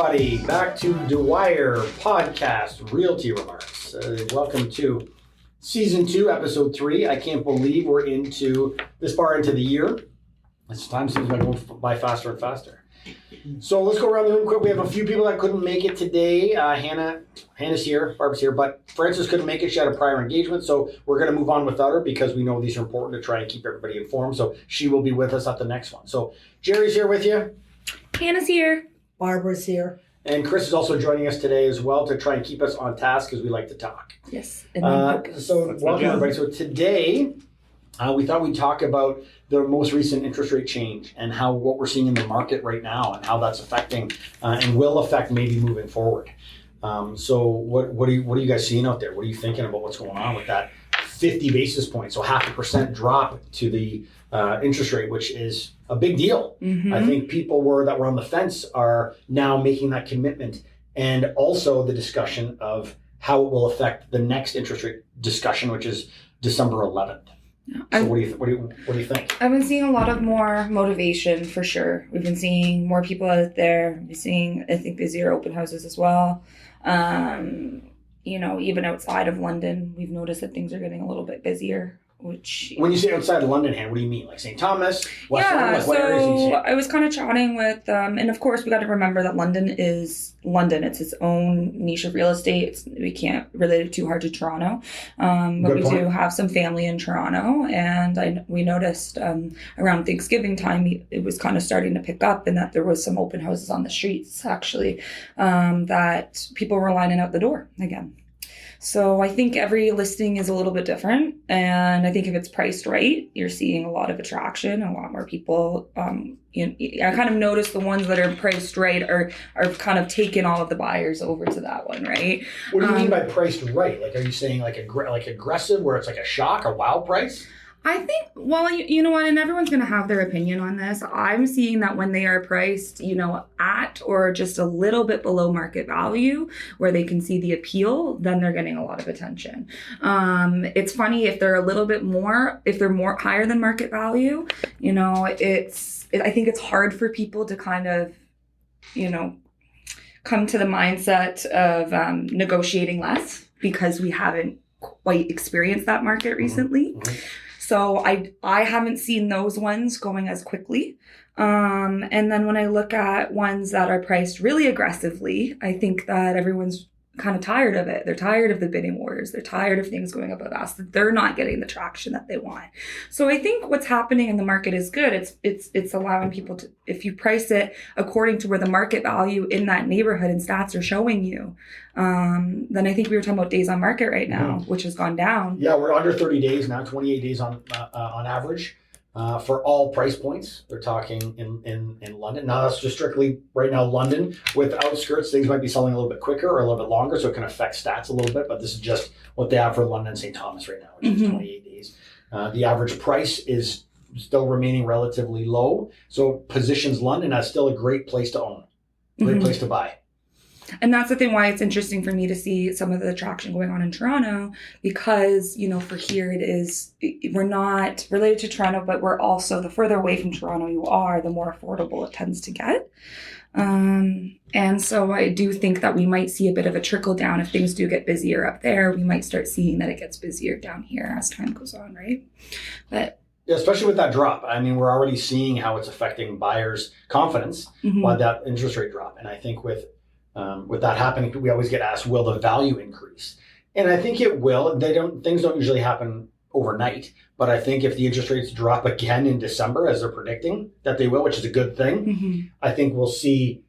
everybody, back to Dwyer Podcast Realty Remarks. Welcome to Season 2, Episode 3. I can't believe we're into this far into the year. This time seems like going by faster and faster. So let's go around the room quick. We have a few people that couldn't make it today. Hannah's here, Barbara's here, but Frances couldn't make it. She had a prior engagement, so we're going to move on without her because we know these are important to try and keep everybody informed. So she will be with us at the next one. So Jerry's here with you. Hannah's here. Barbara's here. And Chris is also joining us today as well to try and keep us on task because we like to talk. Yes. So welcome everybody. So today we thought we'd talk about the most recent interest rate change and how what we're seeing in the market right now and how that's affecting and will affect maybe moving forward. So what are you guys seeing out there? What are you thinking about what's going on with that 50 basis points, so 0.5% drop to the interest rate, which is a big deal. Mm-hmm. I think people that were on the fence are now making that commitment, and also the discussion of how it will affect the next interest rate discussion, which is December 11th. So what do you think? I've been seeing a lot of more motivation for sure. We've been seeing more people out there. We've been seeing, I think, busier open houses as well. Even outside of London, we've noticed that things are getting a little bit busier. When you say outside of London, what do you mean? Like St. Thomas, West London? What areas are you seeing? I was kind of chatting with, and of course we got to remember that London is London. It's its own niche of real estate. We can't relate it too hard to Toronto, but we do have some family in Toronto, and we noticed around Thanksgiving time it was kind of starting to pick up, and that there was some open houses on the streets actually that people were lining out the door again. So I think every listing is a little bit different. And I think if it's priced right, you're seeing a lot of attraction, a lot more people. I kind of notice the ones that are priced right are kind of taking all of the buyers over to that one, right? What do you mean by priced right? Like, are you saying like aggressive where it's like a shock, a wow price? I think, well, you know what, and everyone's going to have their opinion on this. I'm seeing that when they are priced, at or just a little bit below market value, where they can see the appeal, then they're getting a lot of attention. It's funny if they're a little bit more, if they're more higher than market value, I think it's hard for people to kind of, come to the mindset of negotiating less because we haven't quite experienced that market recently. Mm-hmm. So I haven't seen those ones going as quickly. And then when I look at ones that are priced really aggressively, I think that everyone's kind of tired of it. They're tired of the bidding wars. They're tired of things going up and fast. They're not getting the traction that they want. So I think what's happening in the market is good. It's allowing people to, if you price it according to where the market value in that neighborhood and stats are showing you, then I think we were talking about days on market right now, which has gone down. Yeah, we're under 30 days now, 28 days on average. For all price points, they're talking in London. Now that's just strictly right now London. With outskirts, things might be selling a little bit quicker or a little bit longer, so it can affect stats a little bit. But this is just what they have for London and St. Thomas right now, which is 28 days. The average price is still remaining relatively low, so positions London as still a great place to own, great place to buy. And that's the thing why it's interesting for me to see some of the traction going on in Toronto, because, for here we're not related to Toronto, but we're also, the further away from Toronto you are, the more affordable it tends to get. And so I do think that we might see a bit of a trickle down. If things do get busier up there, we might start seeing that it gets busier down here as time goes on, right? But yeah, especially with that drop. I mean, we're already seeing how it's affecting buyers' confidence by that interest rate drop. And I think with that happening, we always get asked, will the value increase? And I think it will. Things don't usually happen overnight, but I think if the interest rates drop again in December, as they're predicting that they will, which is a good thing, I think we'll see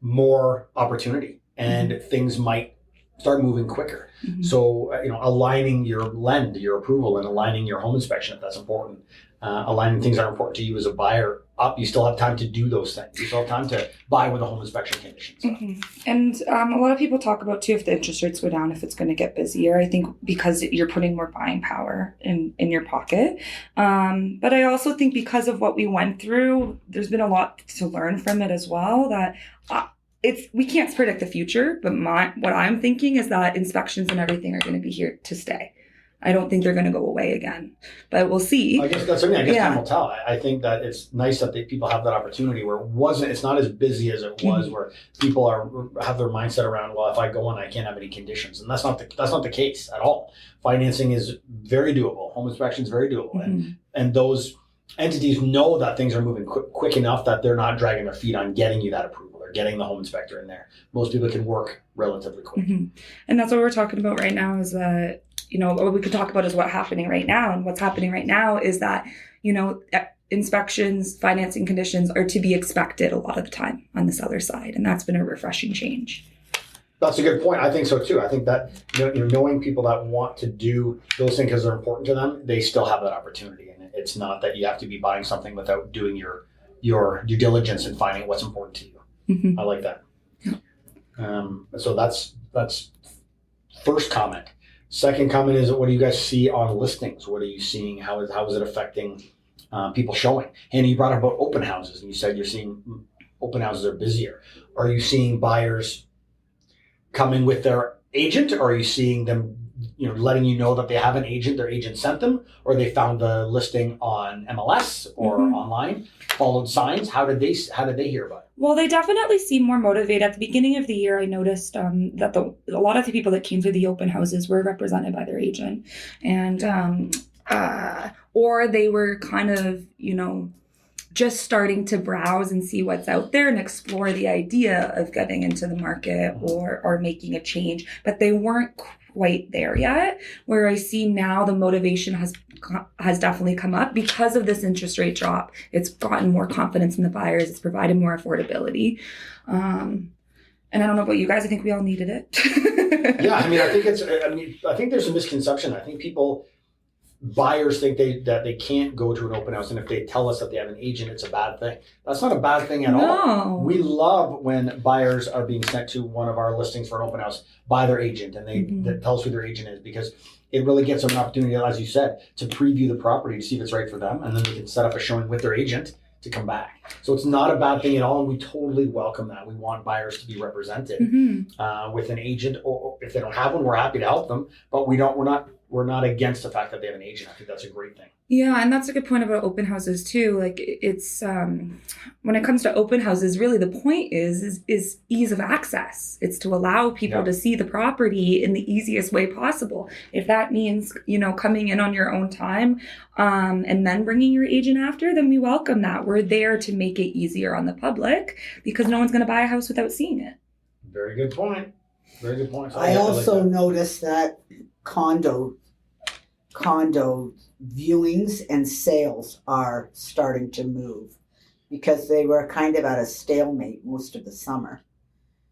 more opportunity and things might start moving quicker. So, aligning your lend, your approval, and aligning your home inspection, if that's important, aligning things that are important to you as a buyer up, you still have time to do those things. You still have time to buy with a home inspection condition. So. And a lot of people talk about too, if the interest rates go down, if it's going to get busier. I think because you're putting more buying power in your pocket. But I also think because of what we went through, there's been a lot to learn from it as well. That we can't predict the future, but what I'm thinking is that inspections and everything are going to be here to stay. I don't think they're going to go away again, but we'll see. I guess that's something. I guess time will tell. I think that it's nice that people have that opportunity where it's not as busy as it was, where people have their mindset around, well, if I go in, I can't have any conditions, and that's not the case at all. Financing is very doable. Home inspection is very doable, and those entities know that things are moving quick enough that they're not dragging their feet on getting you that approval or getting the home inspector in there. Most people can work relatively quick, and that's what we're talking about right now. Is that what we could talk about is what's happening right now. And what's happening right now is that, inspections, financing conditions are to be expected a lot of the time on the seller side. And that's been a refreshing change. That's a good point. I think so too. I think that, knowing people that want to do those things because they're important to them, they still have that opportunity. And it's not that you have to be buying something without doing your due diligence and finding what's important to you. I like that. So that's first comment. Second comment is, what do you guys see on listings? What are you seeing? How is it affecting people showing? And you brought up about open houses, and you said you're seeing open houses are busier. Are you seeing buyers come in with their agent, or are you seeing them, letting you know that they have an agent, their agent sent them, or they found the listing on MLS or online, followed signs? How did they hear about it? Well, they definitely seem more motivated. At the beginning of the year, I noticed that a lot of the people that came through the open houses were represented by their agent, and or they were kind of, just starting to browse and see what's out there and explore the idea of getting into the market or making a change, but they weren't quite there yet. Where I see now the motivation has definitely come up because of this interest rate drop. It's gotten more confidence in the buyers. It's provided more affordability. And I don't know about you guys. I think we all needed it. Yeah, I think there's a misconception. I think buyers think that they can't go to an open house, and if they tell us that they have an agent, it's a bad thing. That's not a bad thing at all. We love when buyers are being sent to one of our listings for an open house by their agent, and they tell us who their agent is, because it really gives them an opportunity, as you said, to preview the property to see if it's right for them, and then they can set up a showing with their agent to come back. So it's not a bad thing at all, and we totally welcome that. We want buyers to be represented with an agent, or if they don't have one, we're happy to help them, but we're not against the fact that they have an agent. I think that's a great thing. Yeah, and that's a good point about open houses too. Like, it's when it comes to open houses, really the point is ease of access. It's to allow people to see the property in the easiest way possible. If that means, coming in on your own time and then bringing your agent after, then we welcome that. We're there to make it easier on the public, because no one's going to buy a house without seeing it. Very good point. Very good point. So I also noticed that condo viewings and sales are starting to move, because they were kind of at a stalemate most of the summer.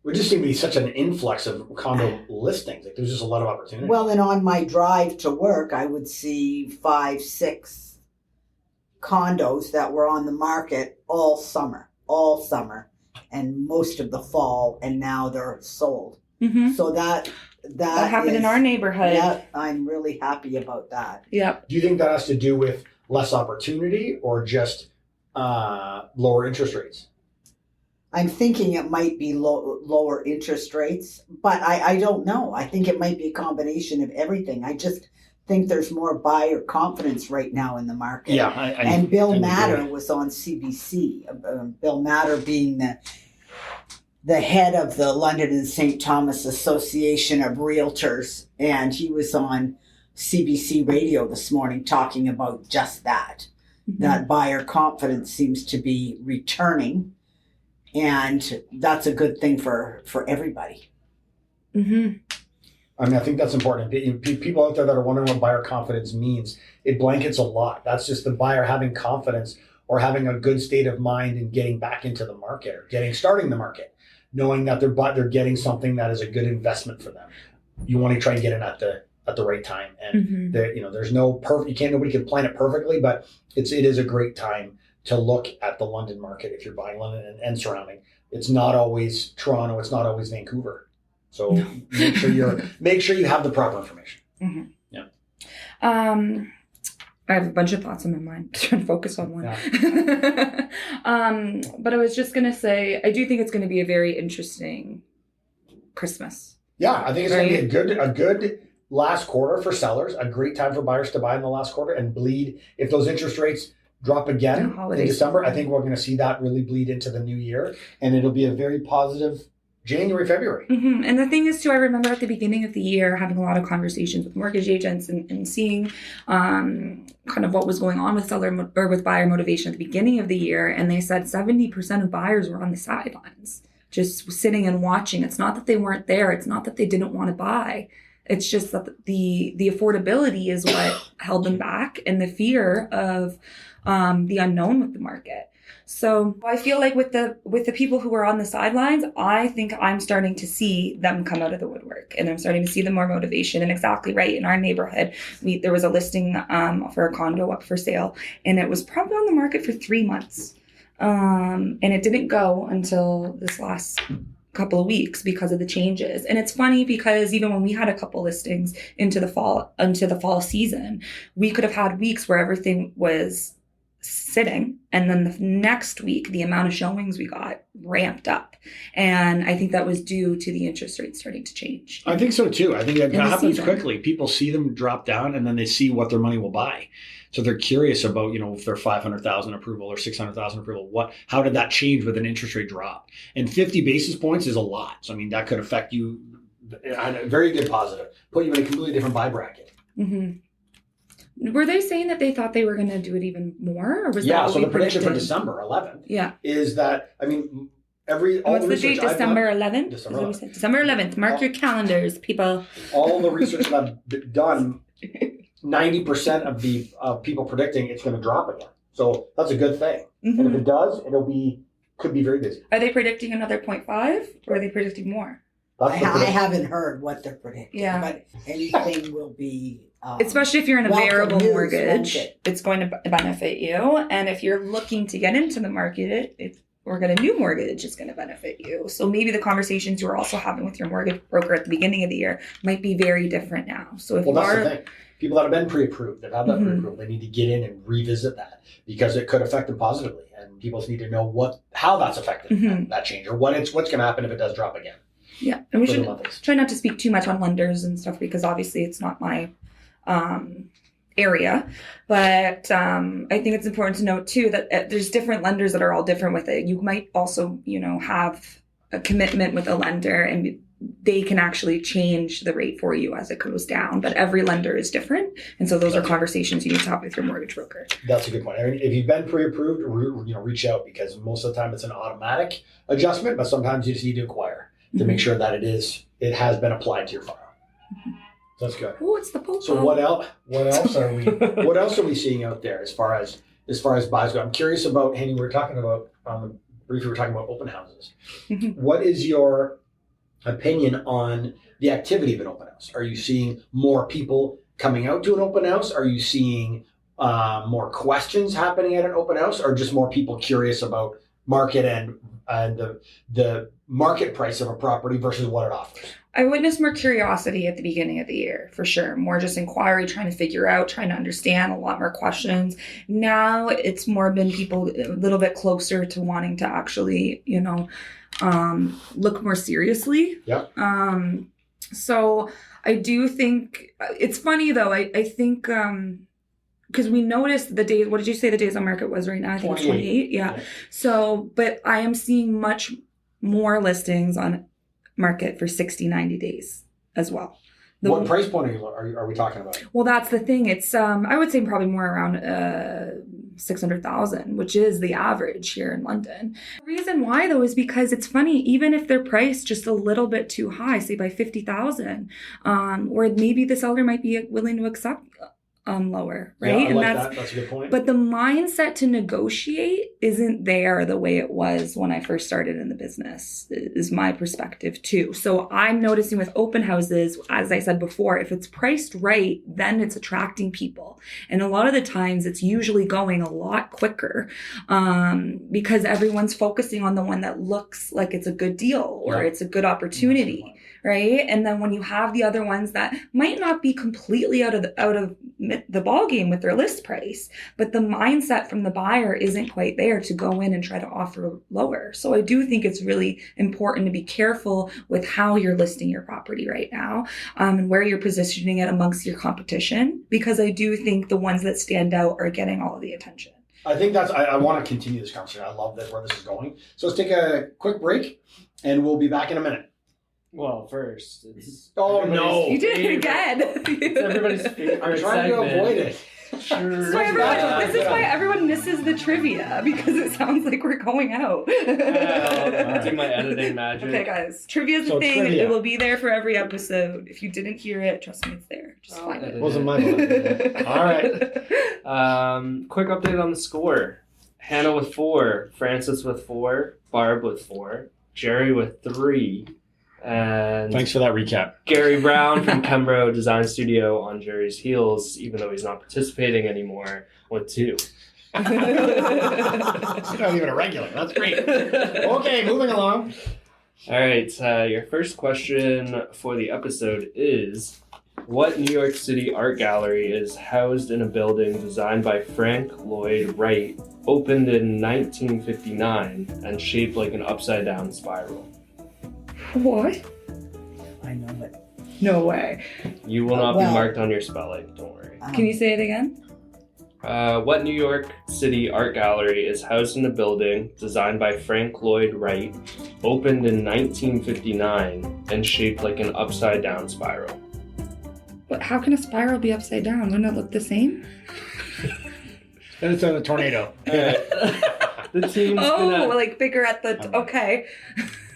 We just seem to be such an influx of condo listings. Like, there's just a lot of opportunity. Well, and on my drive to work, I would see 5-6 condos that were on the market all summer, and most of the fall, and now they're sold. So that happened in our neighborhood. Yeah, I'm really happy about that. Yep. Do you think that has to do with less opportunity or just lower interest rates? I'm thinking it might be lower interest rates, but I don't know. I think it might be a combination of everything. I just think there's more buyer confidence right now in the market. Yeah, and Bill Matter was on CBC. Bill Matter being the head of the London and St. Thomas Association of Realtors, and he was on CBC radio this morning talking about just that. That buyer confidence seems to be returning, and that's a good thing for everybody. I think that's important. People out there that are wondering what buyer confidence means, it blankets a lot. That's just the buyer having confidence or having a good state of mind in getting back into the market or starting the market, knowing that they're getting something that is a good investment for them. You want to try and get in at the right time, and there's no perfect. Nobody can plan it perfectly, but it is a great time to look at the London market if you're buying London and surrounding. It's not always Toronto. It's not always Vancouver. So make sure you have the proper information. Yeah. I have a bunch of thoughts in my mind. I'm trying to focus on one. Yeah. But I was just going to say, I do think it's going to be a very interesting Christmas. Yeah, I think it's going to be a good last quarter for sellers, a great time for buyers to buy in the last quarter and bleed. If those interest rates drop again in December, I think we're going to see that really bleed into the new year, and it'll be a very positive January, February. Mm-hmm. And the thing is, too, I remember at the beginning of the year having a lot of conversations with mortgage agents and seeing kind of what was going on with seller or with buyer motivation at the beginning of the year. And they said 70% of buyers were on the sidelines, just sitting and watching. It's not that they weren't there. It's not that they didn't want to buy. It's just that the affordability is what held them back, and the fear of the unknown with the market. So I feel like with the people who are on the sidelines, I think I'm starting to see them come out of the woodwork, and I'm starting to see them more motivation. And exactly right, in our neighborhood, there was a listing for a condo up for sale, and it was probably on the market for 3 months, and it didn't go until this last couple of weeks because of the changes. And it's funny because even when we had a couple listings into the fall season, we could have had weeks where everything was sitting, and then the next week the amount of showings we got ramped up, and I think that was due to the interest rate starting to change. I think so too. I think that happens quickly. People see them drop down, and then they see what their money will buy, so they're curious about, if they're 500,000 approval or 600,000 approval, how did that change with an interest rate drop? And 50 basis points is a lot, so I mean that could affect you. A very good positive, put you in a completely different buy bracket. Mm-hmm. Were they saying that they thought they were going to do it even more, or was that what so we the prediction predicted? for December 11th Yeah. is that, I mean, what's the date? December 11th? December 11th. Mark your calendars, people. All the research that I've done, 90% of the people predicting it's going to drop again. So that's a good thing. Mm-hmm. And if it does, could be very busy. Are they predicting another 0.5, or are they predicting more? I haven't heard what they're predicting, but anything will be... especially if you're in a variable mortgage, it's going to benefit you. And if you're looking to get into the market, or get a new mortgage, it's going to benefit you. So maybe the conversations you're also having with your mortgage broker at the beginning of the year might be very different now. So if that's the thing. People that have been pre-approved, that have that pre-approved, they need to get in and revisit that, because it could affect them positively. And people need to know how that's affected that change, or what's going to happen if it does drop again. Yeah, and we should try not to speak too much on lenders and stuff, because obviously it's not my area. But I think it's important to note too that there's different lenders that are all different with it. You might also, have a commitment with a lender, and they can actually change the rate for you as it goes down. But every lender is different, and so those are conversations you need to have with your mortgage broker. That's a good point. I mean, if you've been pre-approved, reach out, because most of the time it's an automatic adjustment, but sometimes you just need to inquire to make sure that it has been applied to your file. So that's good. Oh, it's the Pope. So what else are we seeing out there as far as buys go? I'm curious about, Hanny, we were talking about briefly open houses. Mm-hmm. What is your opinion on the activity of an open house? Are you seeing more people coming out to an open house? Are you seeing more questions happening at an open house, or just more people curious about market and the market price of a property versus what it offers? I witnessed more curiosity at the beginning of the year, for sure. More just inquiry, trying to figure out, trying to understand, a lot more questions. Now it's more been people a little bit closer to wanting to actually, look more seriously. Yeah. So I do think it's funny though. I think, because we noticed the days, what did you say the days on market was right now? I think it's 28. Yeah. So, but I am seeing much more listings on market for 60, 90 days as well. What price point are we talking about? Well, that's the thing. It's, I would say probably more around 600,000, which is the average here in London. The reason why though is because it's funny, even if they're priced just a little bit too high, say by 50,000, or maybe the seller might be willing to accept lower, right? Yeah, that's a good point. But the mindset to negotiate isn't there the way it was when I first started in the business, is my perspective too. So I'm noticing with open houses, as I said before, if it's priced right, then it's attracting people. And a lot of the times it's usually going a lot quicker, because everyone's focusing on the one that looks like it's a good deal or it's a good opportunity. Right. And then when you have the other ones that might not be completely out of the ball game with their list price, but the mindset from the buyer isn't quite there to go in and try to offer lower. So I do think it's really important to be careful with how you're listing your property right now, and where you're positioning it amongst your competition, because I do think the ones that stand out are getting all of the attention. I think I want to continue this conversation. I love where this is going. So let's take a quick break and we'll be back in a minute. Well, first, it's Oh, no. You did it again. It's everybody's favorite I'm trying to segment. avoid it. Sure. This is why everyone misses the trivia, because it sounds like we're going out. I'll do my editing magic. Okay, guys, trivia is a thing. Trivia. It will be there for every episode. If you didn't hear it, trust me, it's there. Just find it. Wasn't my fault. All right. Quick update on the score. Hannah with 4, Francis with 4, Barb with 4, Jerry with 3, and Thanks for that recap. Gary Brown from Kembro Design Studio on Jerry's heels, even though he's not participating anymore, with 2. Not even a regular. That's great. Okay, moving along. All right, your first question for the episode is, what New York City art gallery is housed in a building designed by Frank Lloyd Wright, opened in 1959, and shaped like an upside-down spiral? What? I know it. No way. You will not well- be marked on your spelling, don't worry. Can you say it again? What New York City art gallery is housed in a building designed by Frank Lloyd Wright, opened in 1959, and shaped like an upside-down spiral? But how can a spiral be upside down? Wouldn't it look the same? Then it's a tornado. The team's Oh, gonna... like bigger at the... Okay.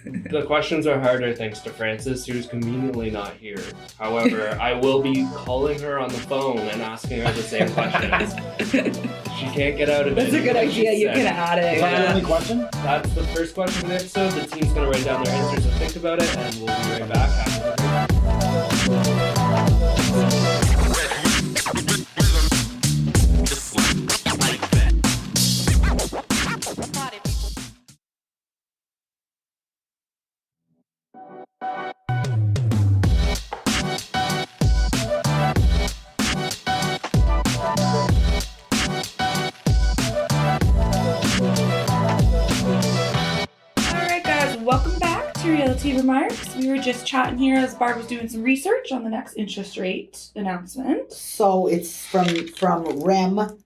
The questions are harder thanks to Francis, who's conveniently not here. However, I will be calling her on the phone and asking her the same questions. She can't get out of it. That's a good idea. You can add Is it. that the Yeah. only question? That's the first question of the episode. The team's going to write down their answers and think about it, and we'll be right back after the break. Alright guys, welcome back to Realty Remarks. We were just chatting here as Barb was doing some research on the next interest rate announcement. So it's from REM,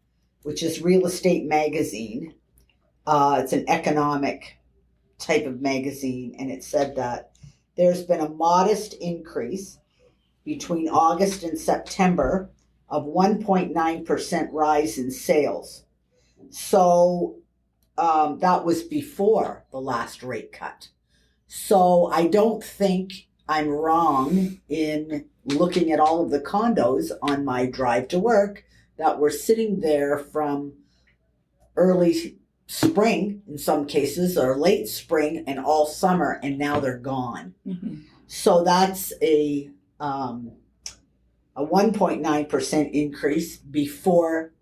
which is Real Estate Magazine. It's an economic type of magazine, and it said that there's been a modest increase between August and September of 1.9% rise in sales. So that was before the last rate cut. So I don't think I'm wrong in looking at all of the condos on my drive to work that were sitting there from early spring in some cases, or late spring and all summer, and now they're gone. Mm-hmm. So that's a 1.9% increase before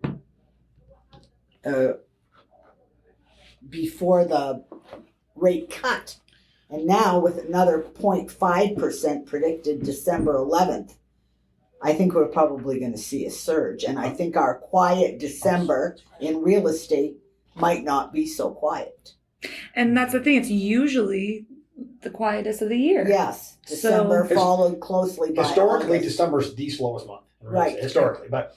the rate cut. And now with another 0.5% predicted December 11th, I think we're probably going to see a surge. And I think our quiet December in real estate might not be so quiet. And that's the thing, it's usually the quietest of the year. Yes, December So- followed closely by Historically, August. December's the slowest month. in real Right. estate, historically, but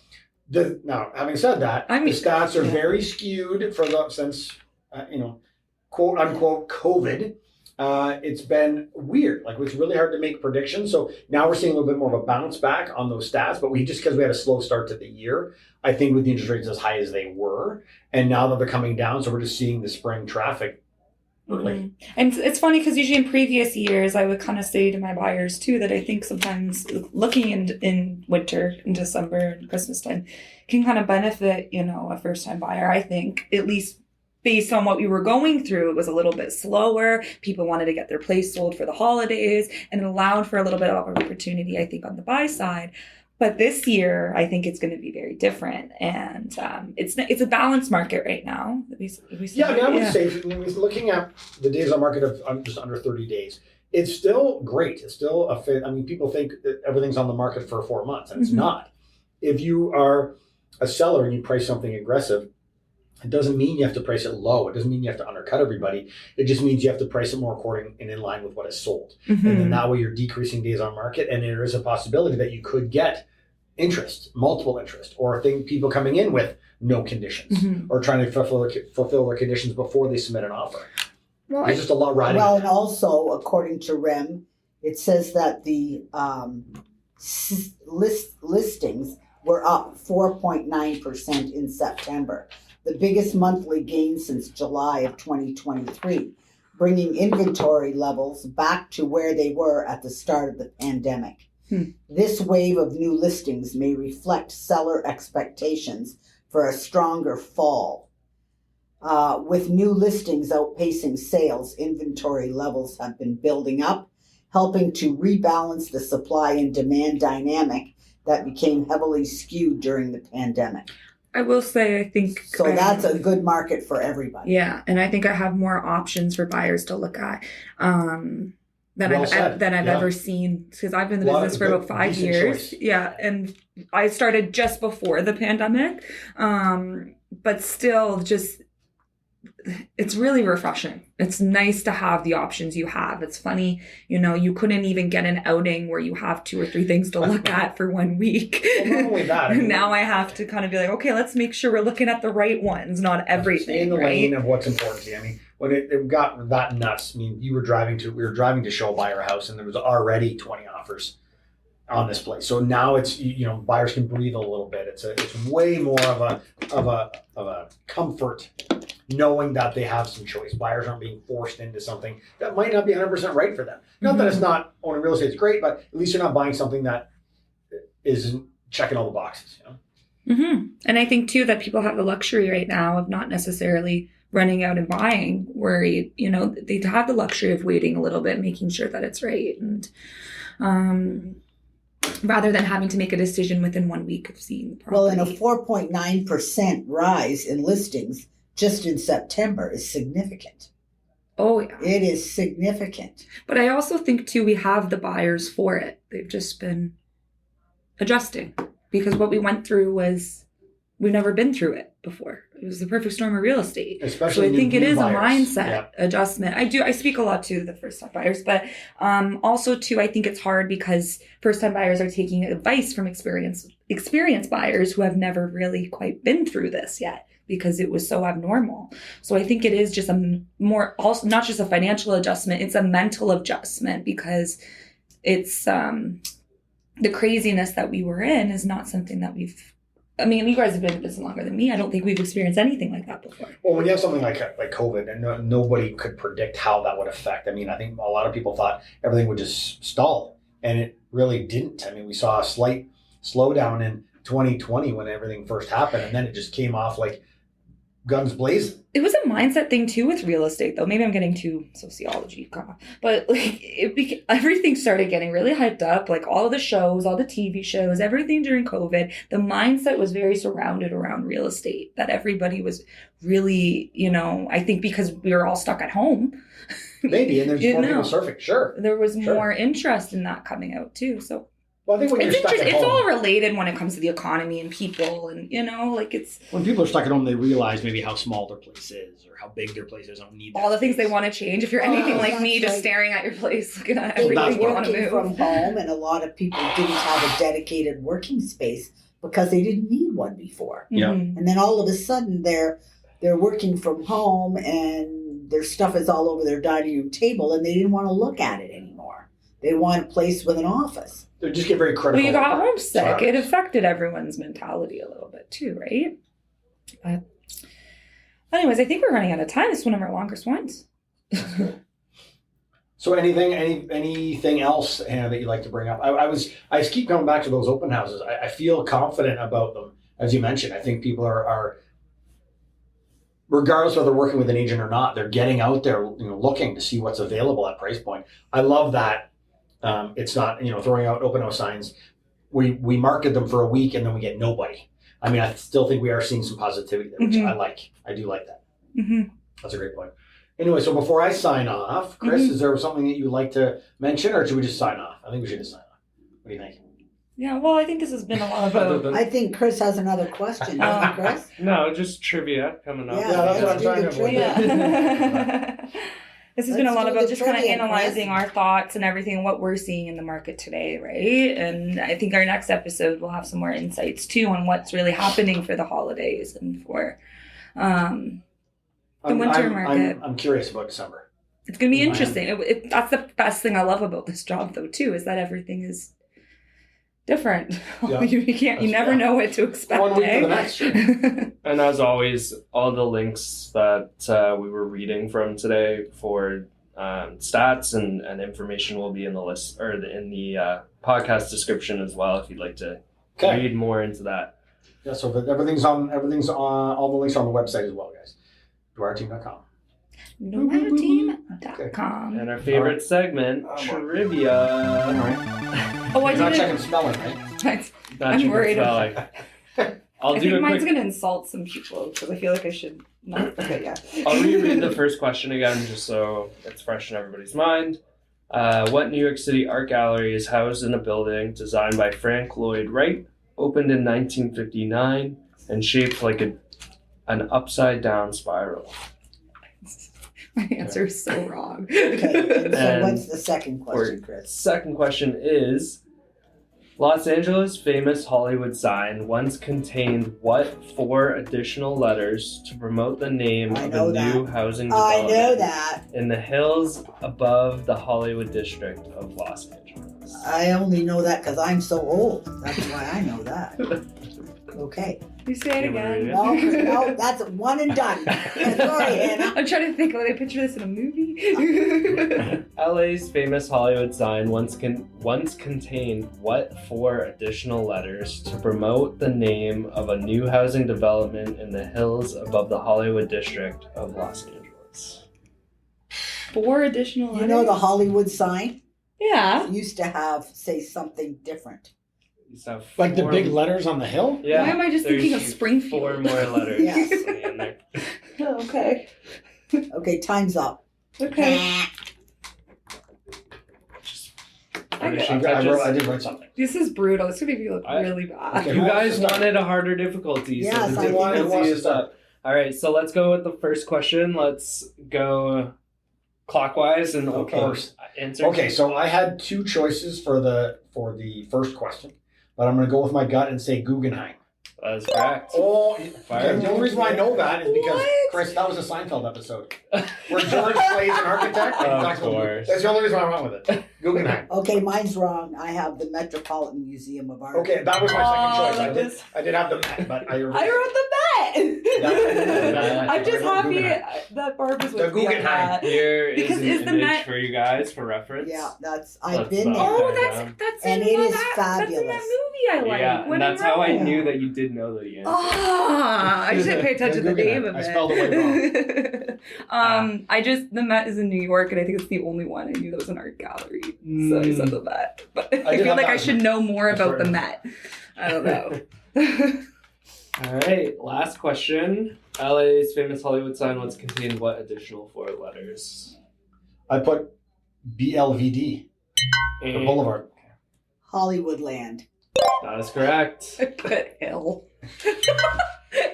now having said that, I mean- the stats are yeah. very skewed since quote unquote COVID. It's been weird. Like, it's really hard to make predictions. So now we're seeing a little bit more of a bounce back on those stats, but because we had a slow start to the year, I think with the interest rates as high as they were, and now that they're coming down, so we're just seeing the spring traffic. Mhm. And it's funny because usually in previous years, I would kind of say to my buyers too that I think sometimes looking in winter, in December and Christmas time, can kind of benefit, a first time buyer. I think, at least based on what we were going through, it was a little bit slower. People wanted to get their place sold for the holidays, and it allowed for a little bit of opportunity, I think, on the buy side. But this year, I think it's going to be very different, and it's a balanced market right now. Yeah, I mean, I would say, looking at the days on market of just under 30 days, it's still great. It's still people think that everything's on the market for 4 months, and it's Mhm. not. if you are a seller and you price something aggressive, it doesn't mean you have to price it low. It doesn't mean you have to undercut everybody. It just means you have to price it more according and in line with what is sold. Mm-hmm. And then that way you're decreasing days on market. And there is a possibility that you could get interest, multiple interest, or people coming in with no conditions Mm-hmm. or trying to fulfill their conditions before they submit an offer. Well, There's just a lot riding. Well, and also, according to REM, it says that the listings were up 4.9% in September, the biggest monthly gain since July of 2023, bringing inventory levels back to where they were at the start of the pandemic. This wave of new listings may reflect seller expectations for a stronger fall. With new listings outpacing sales, inventory levels have been building up, helping to rebalance the supply and demand dynamic that became heavily skewed during the pandemic. I will say, I think So that's a good market for everybody. Yeah, and I think I have more options for buyers to look at than I've ever seen, because I've been in the business for about 5 years. Choice. Yeah, and I started just before the pandemic, but still, just it's really refreshing. It's nice to have the options you have. It's funny, you couldn't even get an outing where you have 2 or 3 things to look at for 1 week. Well, not only that, Now I have to kind of be like, okay, let's make sure we're looking at the right ones, not everything. Stay in the lane of what's important to you. I mean, when it got that nuts, I mean, we were driving to show a buyer house, and there was already 20 offers on this place. So now it's, buyers can breathe a little bit. It's way more of a comfort knowing that they have some choice. Buyers aren't being forced into something that might not be 100% right for them. Not that it's not, owning real estate is great, but at least you're not buying something that isn't checking all the boxes. Mm-hmm. And I think too that people have the luxury right now of not necessarily running out and buying, where they have the luxury of waiting a little bit, making sure that it's right, and rather than having to make a decision within 1 week of seeing the property. Well, and a 4.9% rise in listings just in September is significant. Oh, yeah. It is significant. But I also think, too, we have the buyers for it. They've just been adjusting, because what we went through was, we've never been through it before. It was the perfect storm of real estate. Especially so I think it is buyers. A mindset adjustment. I speak a lot to the first-time buyers, but also, too, I think it's hard because first-time buyers are taking advice from experienced buyers who have never really quite been through this yet, because it was so abnormal. So I think it is just also not just a financial adjustment, it's a mental adjustment, because it's the craziness that we were in is not something that you guys have been in business longer than me. I don't think we've experienced anything like that before. Well, when you have something like COVID, and nobody could predict how that would affect. I mean, I think a lot of people thought everything would just stall, and it really didn't. I mean, we saw a slight slowdown in 2020 when everything first happened, and then it just came off like guns blazing. It was a mindset thing too with real estate, though. Maybe I'm getting too sociology, but everything started getting really hyped up. Like all the shows, all the TV shows, everything during COVID. The mindset was very surrounded around real estate. That everybody was really, I think because we were all stuck at home. Maybe, and there's more people surfing. Sure, there was more interest in that coming out too. So. Well, I think when you're stuck at home, it's all related when it comes to the economy and people, and it's when people are stuck at home, they realize maybe how small their place is or how big their place is. I don't need all the things they want to change. If you're anything like me, just staring at your place, looking at everything you want to move from home, and a lot of people didn't have a dedicated working space because they didn't need one before. Yeah, and then all of a sudden they're working from home and their stuff is all over their dining room table, and they didn't want to look at it anymore. They want a place with an office. They just get very critical. Well, you got homesick. It affected everyone's mentality a little bit too, right? But anyways, I think we're running out of time. This is one of our longest ones. So anything else that you'd like to bring up? I keep coming back to those open houses. I feel confident about them. As you mentioned, I think people are regardless of whether they're working with an agent or not, they're getting out there, looking to see what's available at price point. I love that. It's not, throwing out open house signs. We market them for a week and then we get nobody. I mean, I still think we are seeing some positivity there, which I like. I do like that. Mm-hmm. That's a great point. Anyway, so before I sign off, Chris, is there something that you'd like to mention, or should we just sign off? I think we should just sign off. What do you think? Yeah, well, I think this has been a lot Other about. than- I think Chris has another question. Don't you, Chris? No, just trivia coming up. Yeah, that's what I'm let's do trying the to avoid. trivia. Yeah. This has been a Let's lot do about the just kind of trivia, analyzing Chris. our thoughts and everything, what we're seeing in the market today, right? And I think our next episode will have some more insights too on what's really happening for the holidays and for the winter market. I'm curious about December. It's going to be interesting. That's the best thing I love about this job, though, too, is that everything is different. Yeah. You never know what to expect. One week to eh? the next. And as always, all the links that we were reading from today for stats and information will be in the list or in the podcast description as well if you'd like to read more into that. Yeah, so everything's on all the links are on the website as well, guys. DwyerTeam.com. NoMatterTeam.com. And our favorite segment, trivia. All right. Oh, I You're not didn't. checking spelling, right? I'm worried Spelling. I'll I do think a mine's quick. going to insult some people because I feel like I should not. But yeah. I'll reread the first question again just so it's fresh in everybody's mind. What New York City art gallery is housed in a building designed by Frank Lloyd Wright, opened in 1959, and shaped like an upside down spiral? My answer is so wrong. Okay, so And what's the second question, Chris? Second question is Los Angeles' famous Hollywood sign once contained what 4 additional letters to promote the name I of know a new that. housing I development know that. in the hills above the Hollywood district of Los Angeles? I only know that because I'm so old. That's why I know that. Okay. You say it Can we read again. it? No, that's one and done. Sorry, Hannah. I'm trying to think. Would I picture this in a movie? LA's famous Hollywood sign once contained what 4 additional letters to promote the name of a new housing development in the hills above the Hollywood district of Los Angeles? 4 additional letters. You know the Hollywood sign Yeah. used to have say something different. So Like the 4 big letters on the hill? Yeah. Why am I just thinking of there's Springfield? 4 more letters. Yes. in there. Okay. Okay, time's up. Okay. Finishing I touches. did write something. This is brutal. This is gonna make me look I- really bad. Okay. You Who wants guys to start? wanted a harder difficulty, Yes, so I the think who wants difficulty to is start? up. All right, so let's go with the first question. Let's go clockwise and Of okay, course. answer. Okay, so I had 2 choices for the first question, but I'm going to go with my gut and say Guggenheim. That is correct. Oh, Fire. okay, the only reason why I know that is because What? Chris, that was a Seinfeld episode where George plays an architect. and Of talks about- course. That's the only reason why I went with it. Guggenheim. Okay, mine's wrong. I have the Metropolitan Museum of Art. Okay, that was my second choice. like I did have the Met, but I wrote the bet. Yeah. I'm just happy Guggenheim. that Barb was The with me on Guggenheim. that. Here is Because an is the image Met- for you guys for reference. Yeah, Let's I've been not- there. Oh, Yeah. that's And in it is That's in that fabulous. movie I like. Yeah, When and that's in how I Rome. knew that you did know the answer. Ah, I just didn't pay attention to the name of I it. spelled it way The Met is in New York, and I think it's the only one I knew that was an art gallery. So I said the Met, but I did feel have like I that. should know more about the Sorry. Met. I don't know. All right, last question. LA's famous Hollywood sign once contained what additional 4 letters? I put BLVD, the And Boulevard. Hollywoodland. that is correct. I put Hill.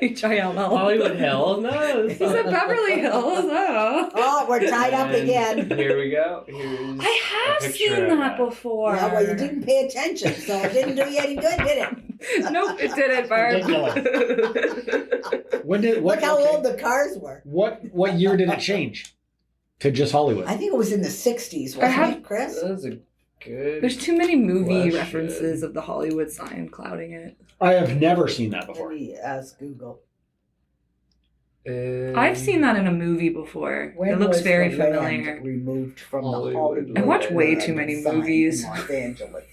Hill. Hollywood Hill? No, Is it Beverly Hills? Oh. Oh, we're tied up And again. Here we go. Here's I have a picture seen of that before. Yeah, well, you didn't pay attention, so it didn't do you any good, did it? Nope, it didn't, Barb. When did Look how old the cars were. What year did it change to just Hollywood? I think it was in the 60s, I wasn't have- it, Chris? That's a good. There's too many movie Question. references of the Hollywood sign clouding it. I have never seen that Let before. me ask Google. I've seen that in a movie before. When It looks was very the land familiar. removed from Hollywood. the Hollywood I watch way too many sign in movies. Los Angeles.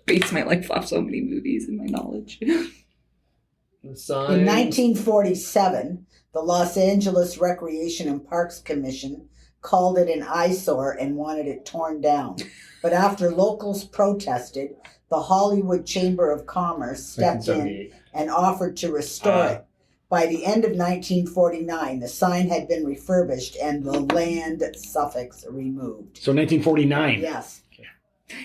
Bates might like flop so many movies in my knowledge. The sign. In 1947, the Los Angeles Recreation and Parks Commission called it an eyesore and wanted it torn down. But after locals protested, the Hollywood Chamber of Commerce stepped in 1978. and offered to restore it. By the end of 1949, the sign had been refurbished and the land suffix removed. So 1949. Yes.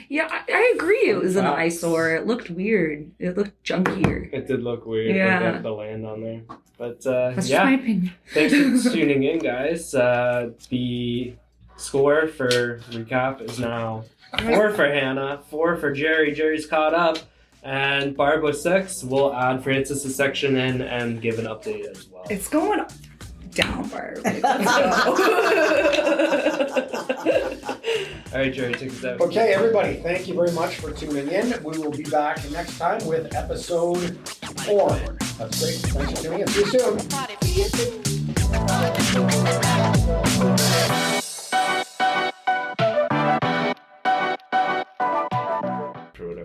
Yeah, I agree. It was an Facts. eyesore. It looked weird. It looked junkier. It did look weird. Yeah. With the land on there. But That's just yeah. my opinion. Thanks for tuning in, guys. The score for recap is now 4 for Hannah, 4 for Jerry. Jerry's caught up. And Barb with 6. We'll add Francis' section in and give an update as well. It's going down, Barb. Let's All right, Jerry, take us out. Okay, everybody, thank you very much for tuning in. We will be back next time with episode 4. That's great. Thanks for tuning in. See you soon.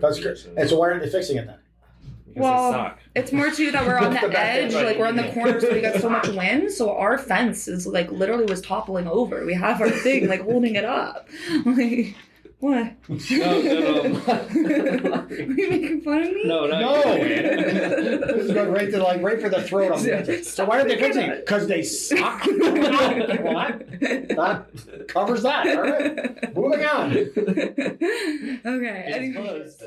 That's good. And so why aren't they fixing it then? Because Well, they suck. It's more too that we're on The the back edge, end, like we're on the corner, so we got so much wind. So our fence is like literally was toppling over. We have our thing like holding it up. Like what? No. Are you making fun of me? No, not No! you. This is going right for the throat on me. So why are they fixing it? Because they suck? Well, that covers that. All right. Moving on. Okay. It's Anyway. closed.